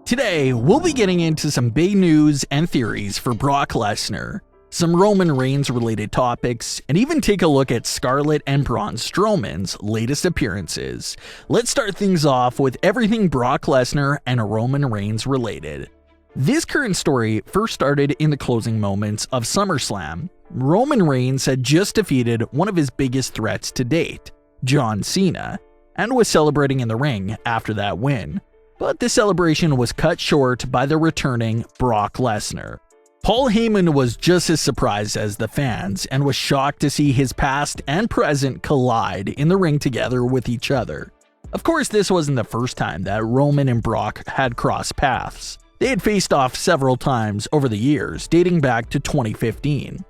Today, we'll be getting into some big news and theories for Brock Lesnar, some Roman Reigns related topics, and even take a look at Scarlett and Braun Strowman's latest appearances. Let's start things off with everything Brock Lesnar and Roman Reigns related. This current story first started in the closing moments of SummerSlam. Roman Reigns had just defeated one of his biggest threats to date, John Cena, and was celebrating in the ring after that win. But the celebration was cut short by the returning Brock Lesnar. Paul Heyman was just as surprised as the fans and was shocked to see his past and present collide in the ring together with each other. Of course, this wasn't the first time that Roman and Brock had crossed paths. They had faced off several times over the years, dating back to 2015.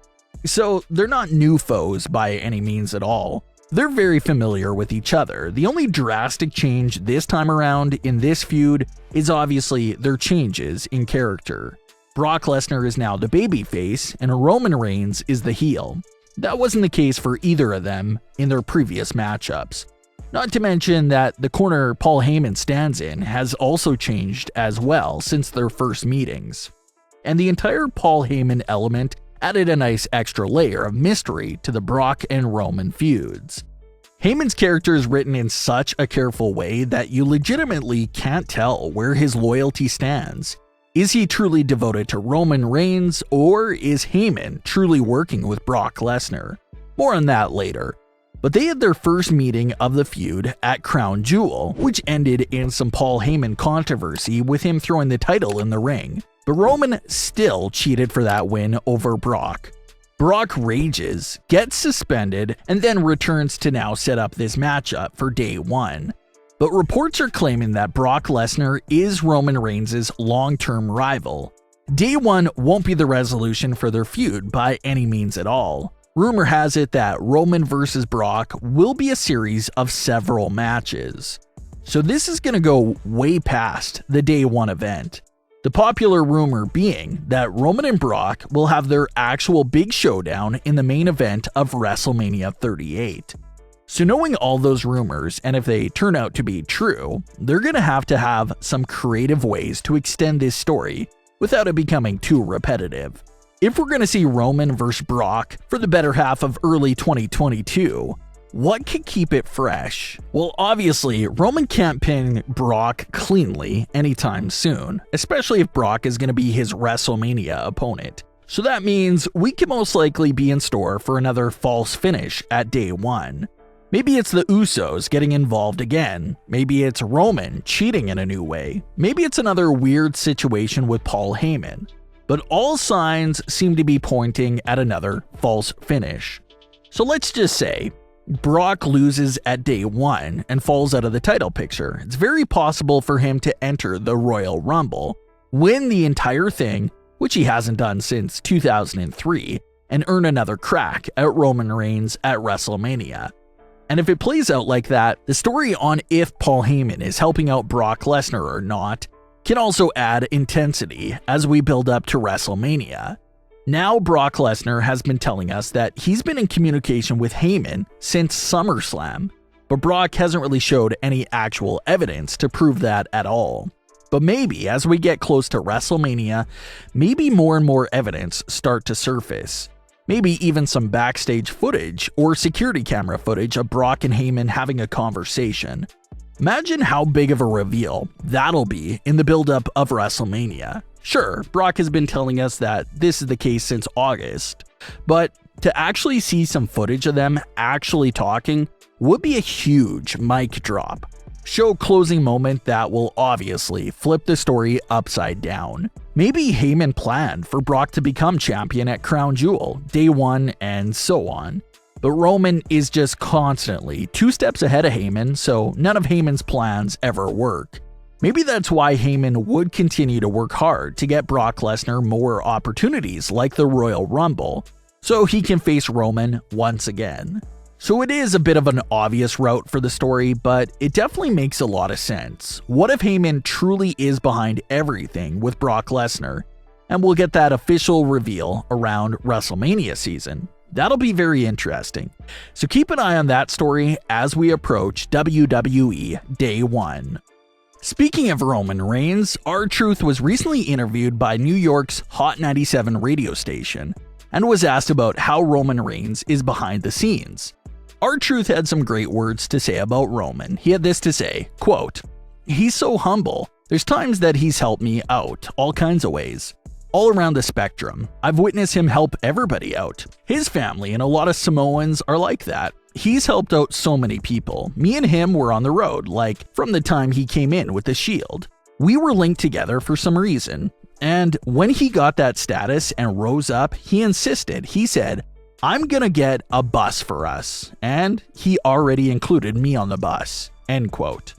So they're not new foes by any means at all. They're very familiar with each other. The only drastic change this time around in this feud is obviously their changes in character. Brock Lesnar is now the babyface and Roman Reigns is the heel. That wasn't the case for either of them in their previous matchups. Not to mention that the corner Paul Heyman stands in has also changed as well since their first meetings. And the entire Paul Heyman element added a nice extra layer of mystery to the Brock and Roman feuds. Heyman's character is written in such a careful way that you legitimately can't tell where his loyalty stands. Is he truly devoted to Roman Reigns, or is Heyman truly working with Brock Lesnar? More on that later. But they had their first meeting of the feud at Crown Jewel, which ended in some Paul Heyman controversy with him throwing the title in the ring. But Roman still cheated for that win over Brock. Brock rages, gets suspended, and then returns to now set up this matchup for day one. But reports are claiming that Brock Lesnar is Roman Reigns' long-term rival. Day one won't be the resolution for their feud by any means at all. Rumor has it that Roman vs. Brock will be a series of several matches. So this is going to go way past the day one event. The popular rumor being that Roman and Brock will have their actual big showdown in the main event of WrestleMania 38. So knowing all those rumors, and if they turn out to be true, they're going to have some creative ways to extend this story without it becoming too repetitive. If we're going to see Roman vs. Brock for the better half of early 2022, what could keep it fresh? Well, obviously, Roman can't pin Brock cleanly anytime soon, especially if Brock is going to be his WrestleMania opponent. So that means we can most likely be in store for another false finish at day one. Maybe it's the Usos getting involved again. Maybe it's Roman cheating in a new way. Maybe it's another weird situation with Paul Heyman. But all signs seem to be pointing at another false finish. So let's just say Brock loses at day one and falls out of the title picture. It's very possible for him to enter the Royal Rumble, win the entire thing, which he hasn't done since 2003, and earn another crack at Roman Reigns at WrestleMania. And if it plays out like that, the story on if Paul Heyman is helping out Brock Lesnar or not can also add intensity as we build up to WrestleMania. Now Brock Lesnar has been telling us that he's been in communication with Heyman since SummerSlam, but Brock hasn't really showed any actual evidence to prove that at all. But maybe as we get close to WrestleMania, maybe more and more evidence start to surface. Maybe even some backstage footage or security camera footage of Brock and Heyman having a conversation. Imagine how big of a reveal that'll be in the build-up of WrestleMania. Sure, Brock has been telling us that this is the case since August, but to actually see some footage of them actually talking would be a huge mic drop. Show closing moment that will obviously flip the story upside down. Maybe Heyman planned for Brock to become champion at Crown Jewel, day one, and so on. But Roman is just constantly 2 steps ahead of Heyman, so none of Heyman's plans ever work. Maybe that's why Heyman would continue to work hard to get Brock Lesnar more opportunities like the Royal Rumble, so he can face Roman once again. So it is a bit of an obvious route for the story, but it definitely makes a lot of sense. What if Heyman truly is behind everything with Brock Lesnar? And we'll get that official reveal around WrestleMania season. That'll be very interesting. So keep an eye on that story as we approach WWE Day 1. Speaking of Roman Reigns, R-Truth was recently interviewed by New York's Hot 97 radio station and was asked about how Roman Reigns is behind the scenes. R-Truth had some great words to say about Roman. He had this to say, quote, "He's so humble. There's times that he's helped me out, all kinds of ways. All around the spectrum. I've witnessed him help everybody out. His family and a lot of Samoans are like that. He's helped out so many people. Me and him were on the road, like from the time he came in with the Shield. We were linked together for some reason. And when he got that status and rose up, he insisted. He said, 'I'm gonna get a bus for us.' And he already included me on the bus." End quote.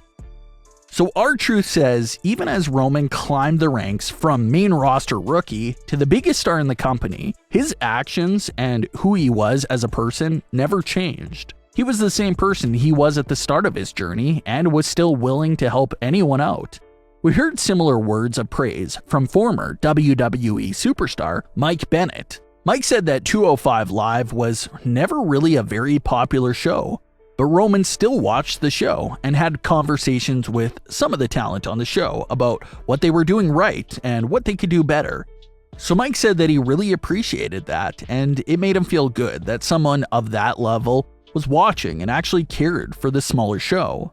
So R-Truth says even as Roman climbed the ranks from main roster rookie to the biggest star in the company, his actions and who he was as a person never changed. He was the same person he was at the start of his journey and was still willing to help anyone out. We heard similar words of praise from former WWE superstar Mike Bennett. Mike said that 205 Live was never really a very popular show, but Roman still watched the show and had conversations with some of the talent on the show about what they were doing right and what they could do better. So Mike said that he really appreciated that, and it made him feel good that someone of that level was watching and actually cared for the smaller show.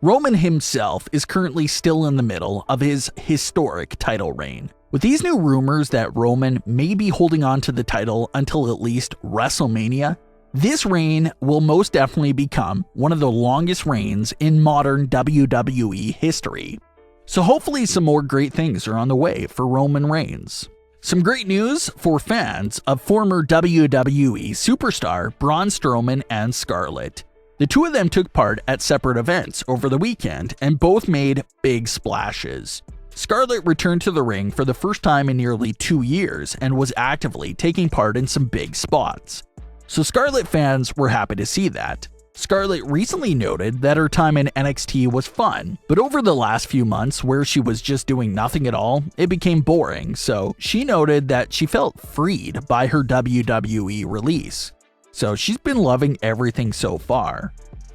Roman himself is currently still in the middle of his historic title reign. With these new rumors that Roman may be holding on to the title until at least WrestleMania, this reign will most definitely become one of the longest reigns in modern WWE history. So hopefully some more great things are on the way for Roman Reigns. Some great news for fans of former WWE superstar Braun Strowman and Scarlett. The two of them took part at separate events over the weekend and both made big splashes. Scarlett returned to the ring for the first time in nearly 2 years and was actively taking part in some big spots. So Scarlett fans were happy to see that. Scarlett recently noted that her time in NXT was fun, but over the last few months where she was just doing nothing at all, it became boring, so she noted that she felt freed by her WWE release. So she's been loving everything so far.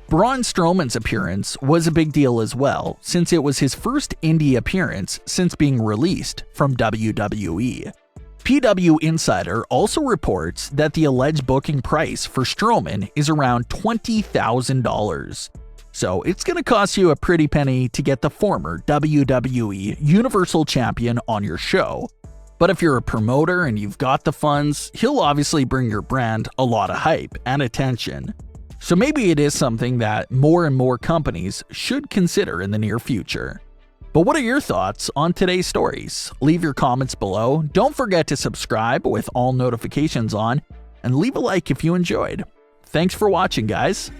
Braun Strowman's appearance was a big deal as well, since it was his first indie appearance since being released from WWE. PW Insider also reports that the alleged booking price for Strowman is around $20,000. So it's going to cost you a pretty penny to get the former WWE Universal Champion on your show. But if you're a promoter and you've got the funds, he'll obviously bring your brand a lot of hype and attention. So maybe it is something that more and more companies should consider in the near future. But what are your thoughts on today's stories? Leave your comments below. Don't forget to subscribe with all notifications on, and leave a like if you enjoyed. Thanks for watching, guys.